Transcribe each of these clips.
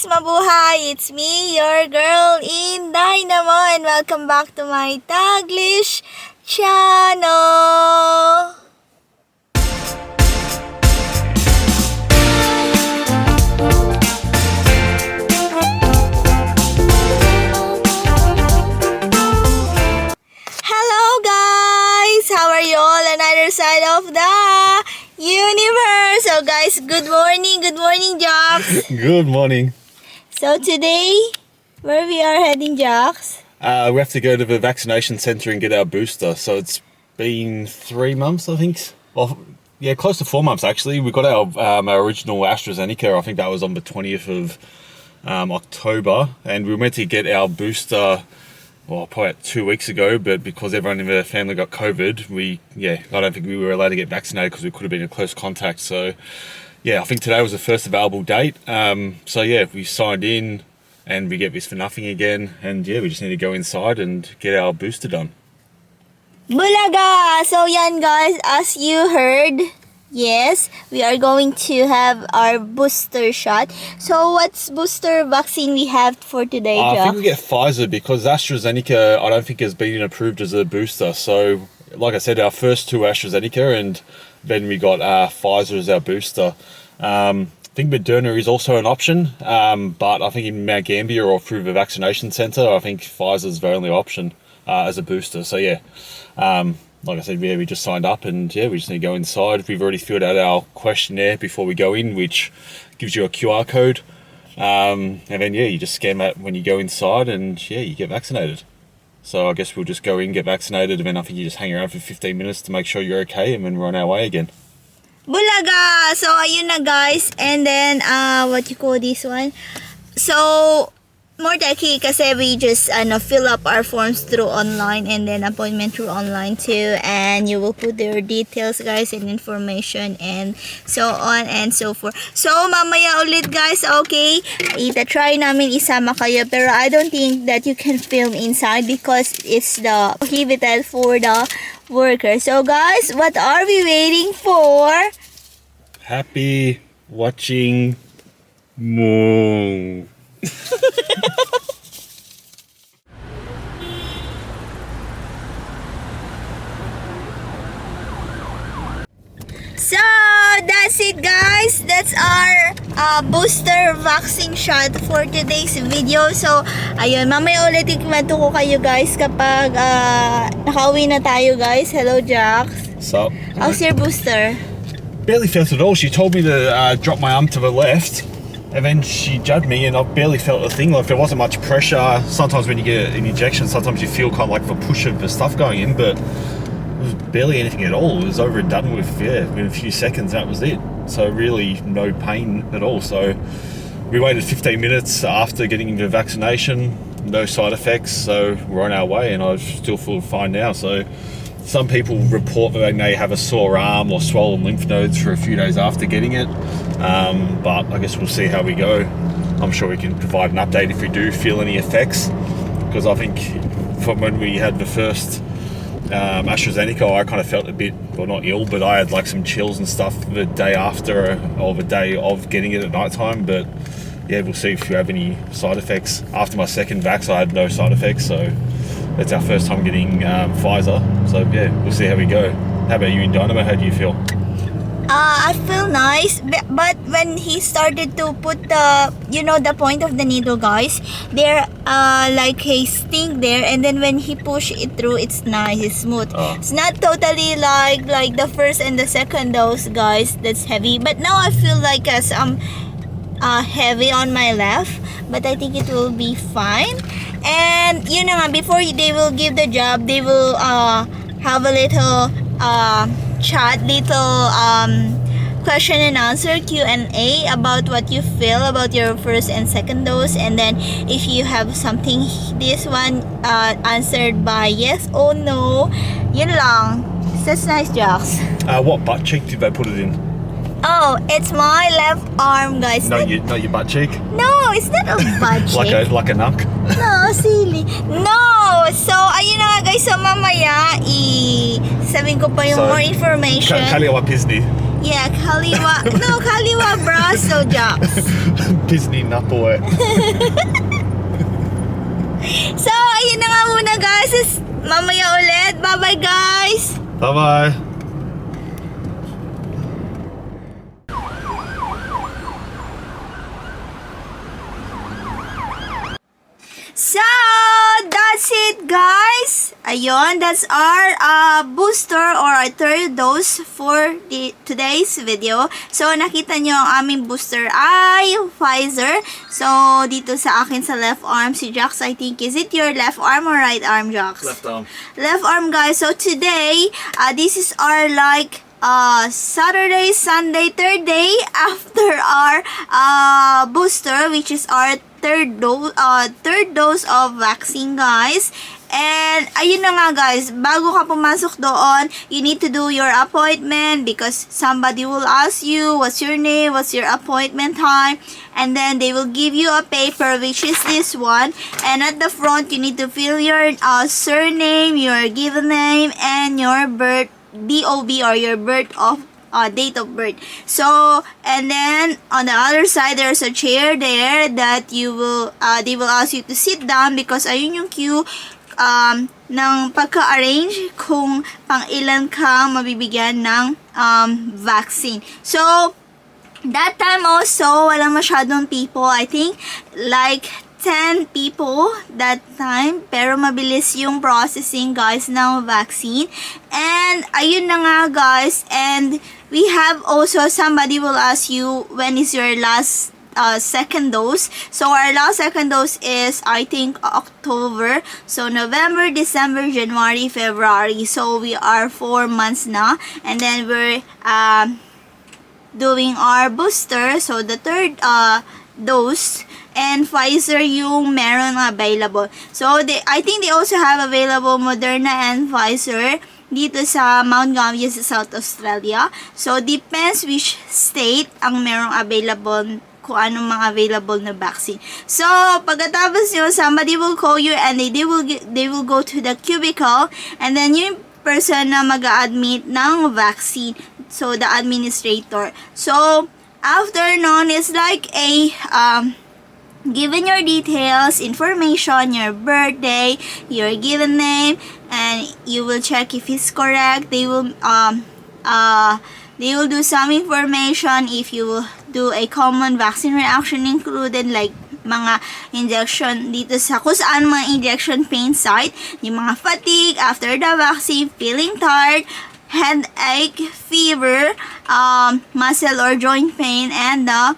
guys! Mabuhay! It's me, your girl, InDaynaMo, and welcome back to my Taglish channel! Hello guys! How are you all on either side of the universe? So guys, good morning, Jocks. Good morning. So today, where we are heading, Jocks? We have to go to the vaccination centre and get our booster. So it's been 3 months, I think. Well, yeah, close to 4 months actually. We got our original AstraZeneca. I think that was on the 20th of October, and we were meant to get our booster. Well, probably 2 weeks ago, but because everyone in the family got COVID, I don't think we were allowed to get vaccinated because we could have been in close contact. So, yeah, I think today was the first available date. So, yeah, we signed in and we get this for nothing again. And, yeah, we just need to go inside and get our booster done. Bulaga! So, yan guys, as you heard, yes, we are going to have our booster shot. So, what's booster vaccine we have for today, I Jock? think we get Pfizer because AstraZeneca, I don't think has been approved as a booster. So, like I said, our first two AstraZeneca, and then we got Pfizer as our booster. I think Moderna is also an option, but I think in Mount Gambier or through the vaccination centre, I think Pfizer is the only option as a booster. So, yeah. Like I said, we just signed up and we just need to go inside. We've already filled out our questionnaire before we go in, which gives you a QR code. And then, you just scan that when you go inside and, you get vaccinated. So I guess we'll just go in, get vaccinated, and then I think you just hang around for 15 minutes to make sure you're okay, and then we're on our way again. Bulaga! So, ayun na guys. And then, what you call this one? So, more likely kasi we just fill up our forms through online and then appointment through online too, and you will put their details guys and information and so on and so forth. So mamaya ulit guys, okay, try namin isama kayo, pero I don't think that you can film inside because it's the prohibited for the workers. So guys, what are we waiting for? Happy watching Mo. So that's it guys, that's our booster vaccine shot for today's video. So ayun, mamaya ulit ikwento ko kayo guys kapag nakauwi na tayo guys. Hello Jax. So, how's your booster? Barely felt it all. She told me to drop my arm to the left, and then she jabbed me and I barely felt a thing. Like there wasn't much pressure. Sometimes when you get an injection, sometimes you feel kind of like the push of the stuff going in, but it was barely anything at all. It was over and done with, in a few seconds, that was it. So really no pain at all. So we waited 15 minutes after getting into vaccination, no side effects, so we're on our way, and I still feel fine now. So some people report that they may have a sore arm or swollen lymph nodes for a few days after getting it, but I guess we'll see how we go. I'm sure we can provide an update if we do feel any effects, because I think from when we had the first AstraZeneca, I kind of felt a bit, well, not ill, but I had like some chills and stuff the day after or the day of getting it at night time. But we'll see if we have any side effects. After my second vax, I had no side effects, so it's our first time getting Pfizer. So we'll see how we go. How about you, InDaynaMo? How do you feel? I feel nice, but when he started to put the point of the needle guys, there like a sting there, and then when he push it through, it's nice, it's smooth. It's not totally like the first and the second dose guys, that's heavy, but now I feel like some heavy on my left, but I think it will be fine. And before they will give the job, they will have a little chat, little question and answer, Q&A, about what you feel about your first and second dose, and then if you have something, this one answered by yes or no. Yun lang. That's nice, Jax. What butt cheek did they put it in? Oh, it's my left arm, guys. Not your butt cheek? No, it's not a butt cheek. like a nunk? No, silly. No! So, ayun na nga guys. So, mamaya, sabihin ko pa yung more information. Kaliwa Pisney. Yeah, kaliwa. No, kaliwa braso, Jax. Disney boy. So, ayun na nga muna guys. Mamaya ulit. Bye-bye guys. Bye-bye. So, that's it guys. Ayun, that's our booster or our third dose for today's video. So, nakita nyo ang aming booster ay Pfizer. So, dito sa akin sa left arm, si Jax, I think, is it your left arm or right arm, Jax? Left arm. Left arm guys. So, today, this is our like Saturday, Sunday, third day after our booster, which is our third dose of vaccine guys. And ayun na nga guys, bago ka pumasok doon, you need to do your appointment because somebody will ask you what's your name, what's your appointment time, and then they will give you a paper, which is this one, and at the front you need to fill your surname, your given name, and your birth DOB or your birth of date of birth. So, and then on the other side there's a chair there that you will they will ask you to sit down because ayun yung queue ng pagka-arrange kung pang ilan ka mabibigyan ng vaccine. So, that time also walang masyadong people. I think like 10 people that time, pero mabilis yung processing guys ng vaccine. And ayun na nga guys, and we have also somebody will ask you when is your last second dose. So our last second dose is I think October. So November, December, January, February. So we are 4 months na, and then we're doing our booster. So the third dose, and Pfizer yung meron available. So I think they also have available Moderna and Pfizer dito sa Mount Gambier sa South Australia. So depends which state ang merong available, kung anong mga available na vaccine. So pagkatapos yun, somebody will call you and they will go to the cubicle, and then yung person na mag-admit ng vaccine, so the administrator. So after nun, it's like a given your details, information, your birthday, your given name, and you will check if it's correct. They will do some information if you will do a common vaccine reaction included, like mga injection dito sa kung saan mga injection pain site, yung mga fatigue after the vaccine, feeling tired, headache, fever, muscle or joint pain, and the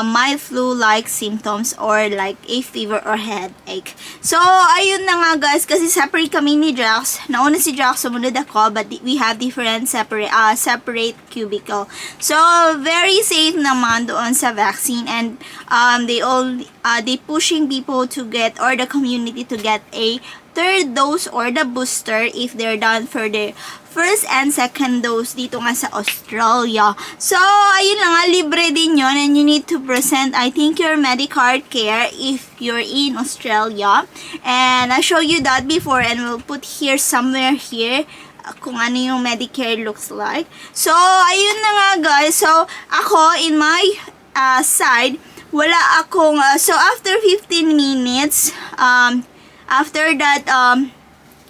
mild flu-like symptoms or like a fever or headache. So, ayun na nga guys, kasi separate kami ni Jax. Nauna si Jax, sumunod ako, but we have different separate cubicle. So, very safe naman doon sa vaccine, and they pushing people to get, or the community to get a third dose or the booster if they're done for the first and second dose dito nga sa Australia. So, ayun lang nga, libre din yun, and you need to present, I think, your Medicard care if you're in Australia. And I show you that before, and we'll put here somewhere here kung ano yung Medicare looks like. So, ayun na nga guys. So, ako, in my side, wala akong, so after 15 minutes, after that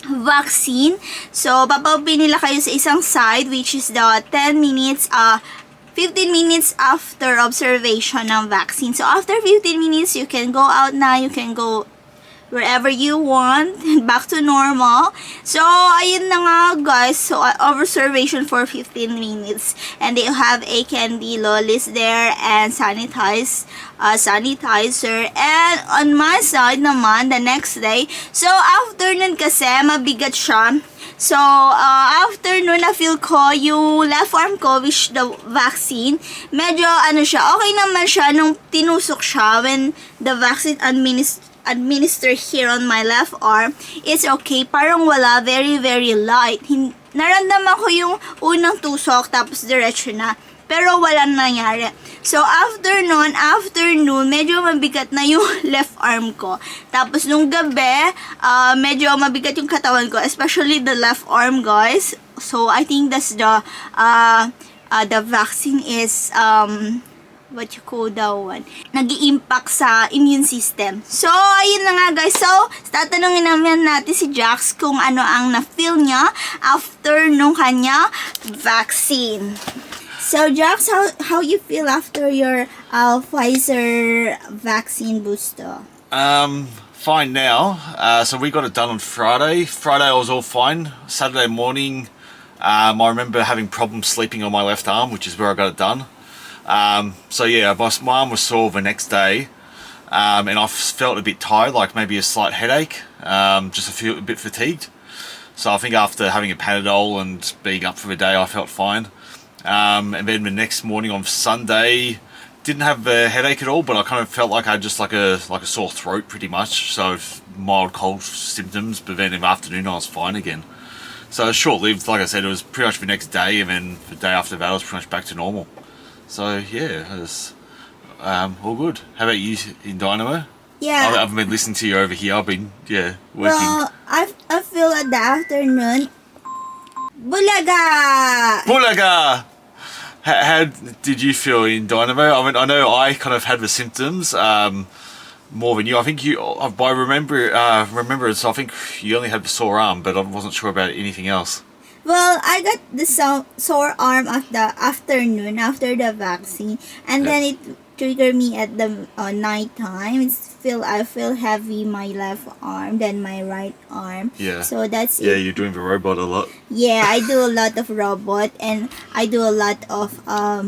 vaccine, so papaupi nila kayo sa isang side, which is the 10 minutes 15 minutes after observation ng vaccine. So after 15 minutes, you can go out na, you can go wherever you want, back to normal. So, ayun na nga guys. So, observation for 15 minutes. And they have a candy lollies there and sanitizer. And on my side naman, the next day, so after nun kasi, mabigat siya. So, after nun, na-feel ko yung left arm ko, which the vaccine, medyo ano siya, okay naman siya nung tinusok siya when the vaccine administer here on my left arm. It's okay, parang wala, very very light. Naramdaman ko yung unang tusok tapos diretso na, pero walang nangyari. So after noon, medyo mabigat na yung left arm ko. Tapos nung gabi, medyo mabigat yung katawan ko, especially the left arm guys. So I think that's the the vaccine is what you call that one, nag-i-impact sa immune system. So, ayun na nga guys. So, tatanungin naman natin si Jax kung ano ang na-feel niya after nung kanya vaccine. So, Jax, how you feel after your Pfizer vaccine booster? Fine now. So we got it done on Friday. Friday I was all fine. Saturday morning, I remember having problems sleeping on my left arm, which is where I got it done. So yeah, my arm was sore the next day, and I felt a bit tired, like maybe a slight headache, just a bit fatigued. So I think after having a Panadol and being up for the day, I felt fine. And then the next morning on Sunday, didn't have a headache at all, but I kind of felt like I had just like a sore throat pretty much, so mild cold symptoms, but then in the afternoon I was fine again. So short-lived, like I said, it was pretty much the next day, and then the day after that I was pretty much back to normal. So yeah, it was all good. How about you, InDaynaMo? Yeah. I haven't been listening to you over here, I've been, working. Well, I feel at the afternoon, Bulaga! Bulaga! How did you feel, InDaynaMo? I mean, I know I kind of had the symptoms more than you. I think you, by remembrance, I think you only had the sore arm, but I wasn't sure about anything else. Well, I got the sore arm at the afternoon after the vaccine, and then it triggered me at the night time. I feel heavy my left arm than my right arm. Yeah. So that's Yeah, it. you're doing the robot a lot. Yeah, I do a lot of robot, and I do a lot of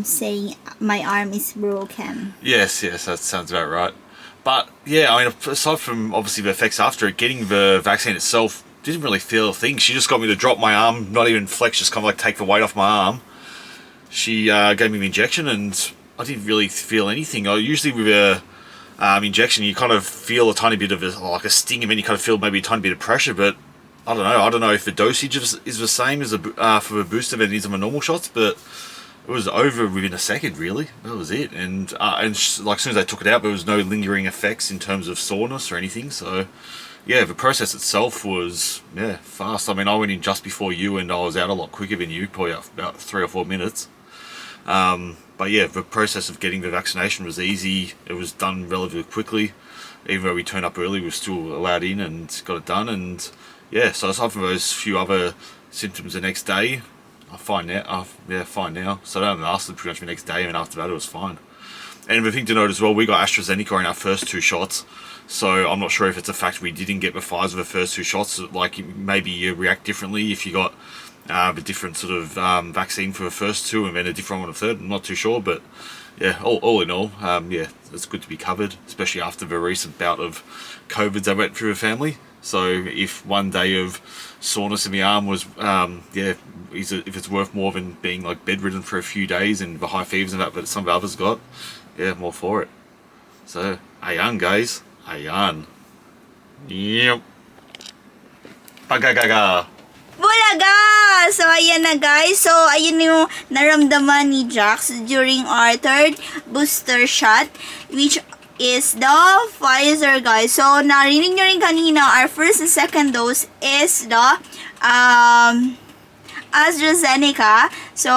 saying my arm is broken. Yes, that sounds about right. But yeah, I mean, aside from obviously the effects after it, getting the vaccine itself didn't really feel a thing. She just got me to drop my arm, not even flex, just kind of like take the weight off my arm. She gave me the injection, and I didn't really feel anything. Usually with a injection, you kind of feel a tiny bit of like a sting, and then you kind of feel maybe a tiny bit of pressure, but I don't know. I don't know if the dosage is the same as for the booster than it is on the normal shots, but it was over within a second, really. That was it. And like as soon as they took it out, there was no lingering effects in terms of soreness or anything. So yeah, the process itself was fast. I mean, I went in just before you, and I was out a lot quicker than you, probably about 3 or 4 minutes. But yeah, the process of getting the vaccination was easy. It was done relatively quickly. Even though we turned up early, we were still allowed in and got it done. And yeah, so aside from those few other symptoms the next day, I'm fine now. Fine now. So that lasted pretty much the next day, and after that it was fine. And the thing to note as well, we got AstraZeneca in our first 2 shots. So I'm not sure if it's a fact we didn't get the Pfizer the first 2 shots. Like maybe you react differently if you got a different sort of vaccine for the first 2 and then a different one for the third. I'm not too sure, but yeah, all in all, it's good to be covered, especially after the recent bout of COVID I went through the family. So if one day of soreness in the arm was, if it's worth more than being like bedridden for a few days and the high fevers and that some of the others got, I'm all for it. So, ayan guys, ayan. Yep. Pagagaga. Bulaga! So, ayan na guys. So, ayun yung naramdaman ni Jax during our 3rd booster shot, which is the Pfizer, guys. So, narinig nyo rin kanina, our first and second dose is the AstraZeneca. So,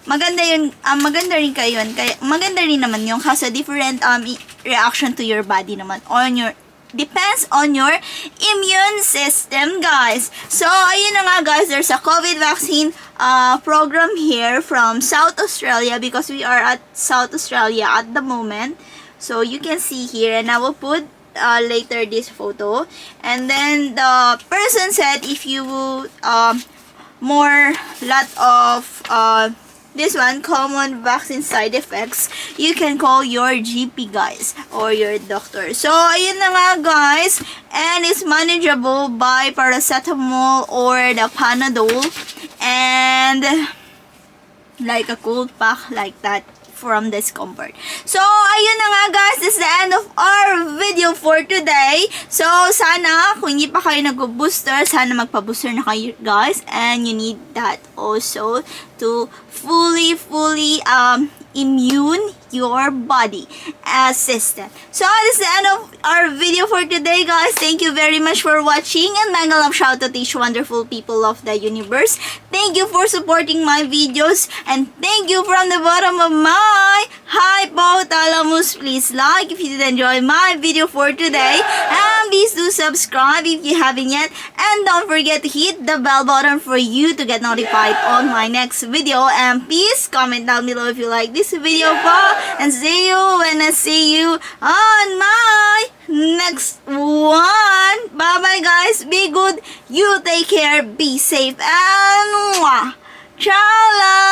maganda yun, maganda rin kayo. Maganda rin naman yung kaso different reaction to your body naman. Depends on your immune system, guys. So, ayun na nga, guys. There's a COVID vaccine program here from South Australia because we are at South Australia at the moment. So, you can see here, and I will put later this photo. And then, the person said if you lot of this one, common vaccine side effects, you can call your GP, guys, or your doctor. So, ayun na nga, guys. And it's manageable by paracetamol or the Panadol. And like a cold pack like that from discomfort. So, ayun na nga, guys. This is the end of our video for today. So, sana, kung hindi pa kayo nag-booster, sana magpa-booster na kayo, guys. And you need that also to fully immune your body system. So this is the end of our video for today, guys. Thank you very much for watching, and mega love shout out to each wonderful people of the universe. Thank you for supporting my videos, and thank you from the bottom of my hypothalamus. Please like if you did enjoy my video for today, and please do subscribe if you haven't yet, and don't forget to hit the bell button for you to get notified on my next video. And please comment down below if you like this video pa, and see you when I see you on my next one. Bye bye guys, be good, you take care, be safe, and ciao lang.